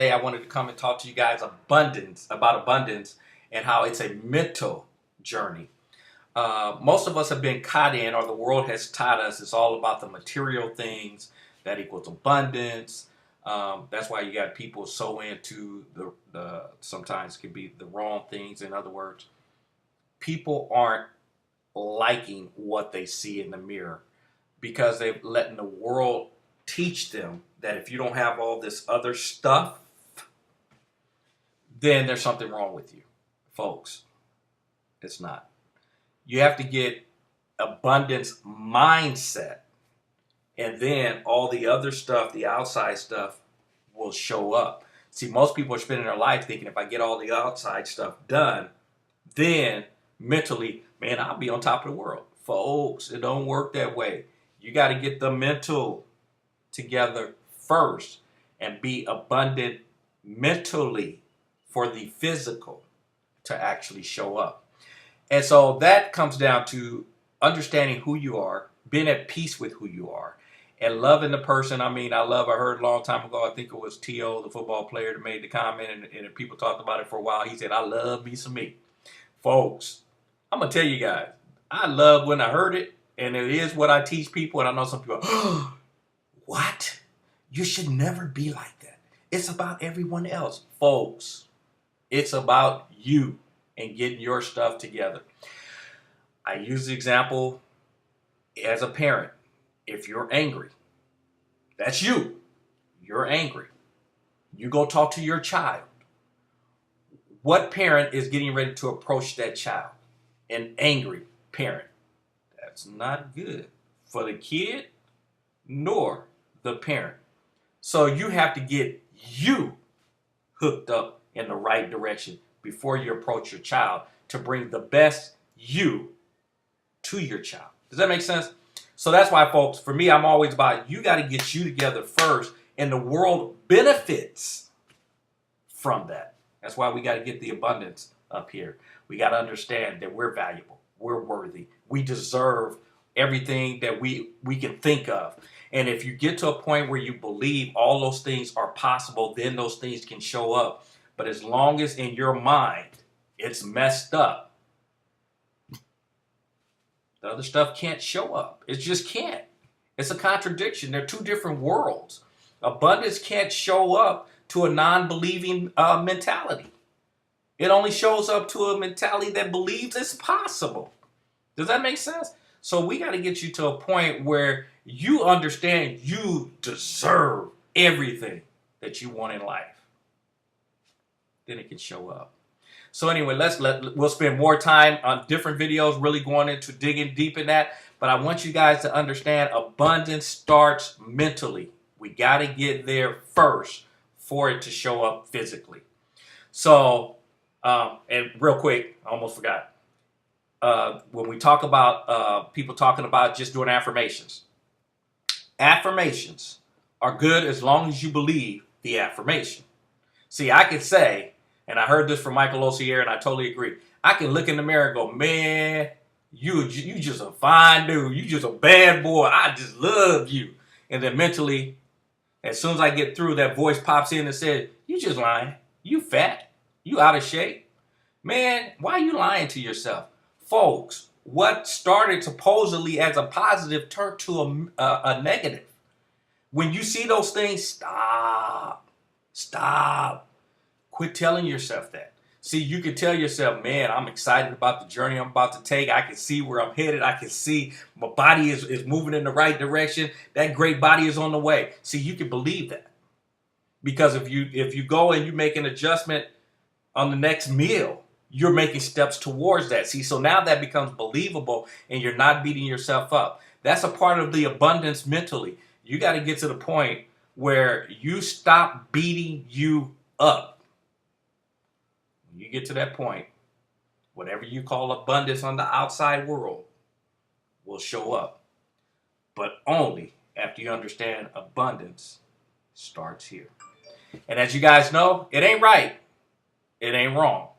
Today I wanted to come and talk to you guys about abundance and how it's a mental journey. Most of us have been caught in, or the world has taught us, it's all about the material things that equals abundance. That's why you got people so into the sometimes can be the wrong things. In other words, people aren't liking what they see in the mirror because they've letting the world teach them that if you don't have all this other stuff, then there's something wrong with you. Folks, it's not. You have to get abundance mindset, and then all the other stuff, the outside stuff, will show up. See, most people are spending their life thinking if I get all the outside stuff done, then mentally, man, I'll be on top of the world. Folks, it don't work that way. You got to get the mental together first and be abundant mentally for the physical to actually show up. And so that comes down to understanding who you are, being at peace with who you are, and loving the person. I heard a long time ago, I think it was T.O., the football player, that made the comment, and people talked about it for a while. He said, I love me some me. Folks, I'm going to tell you guys, I love when I heard it, and it is what I teach people, and I know some people, what? You should never be like that. It's about everyone else. Folks, it's about you and getting your stuff together. I use the example as a parent. If you're angry, that's you. You're angry. You go talk to your child. What parent is getting ready to approach that child? An angry parent. That's not good for the kid nor the parent. So you have to get you hooked up in the right direction before you approach your child to bring the best you to your child. Does that make sense? So that's why, folks, for me, I'm always about you got to get you together first, and the world benefits from that. That's why we got to get the abundance up here. We got to understand that we're valuable. We're worthy. We deserve everything that we can think of. And if you get to a point where you believe all those things are possible, then those things can show up. But as long as in your mind it's messed up, the other stuff can't show up. It just can't. It's a contradiction. They're two different worlds. Abundance can't show up to a non-believing mentality. It only shows up to a mentality that believes it's possible. Does that make sense? So we got to get you to a point where you understand you deserve everything that you want in life. Then it can show up. So anyway, we'll spend more time on different videos, really going into digging deep in that. But I want you guys to understand abundance starts mentally. We got to get there first for it to show up physically. So, and real quick, I almost forgot. When we talk about people talking about just doing affirmations, affirmations are good as long as you believe the affirmation. See, I could say, and I heard this from Michael Osier, and I totally agree. I can look in the mirror and go, man, you just a fine dude. You just a bad boy. I just love you. And then mentally, as soon as I get through, that voice pops in and says, you just lying. You fat. You out of shape. Man, why are you lying to yourself? Folks, what started supposedly as a positive turned to a negative. When you see those things, stop. Stop. Quit telling yourself that. See, you can tell yourself, man, I'm excited about the journey I'm about to take. I can see where I'm headed. I can see my body is moving in the right direction. That great body is on the way. See, you can believe that. Because if you go and you make an adjustment on the next meal, you're making steps towards that. See, so now that becomes believable and you're not beating yourself up. That's a part of the abundance mentally. You got to get to the point where you stop beating you up. When you get to that point, whatever you call abundance on the outside world will show up. But only after you understand abundance starts here. And as you guys know, it ain't right. It ain't wrong.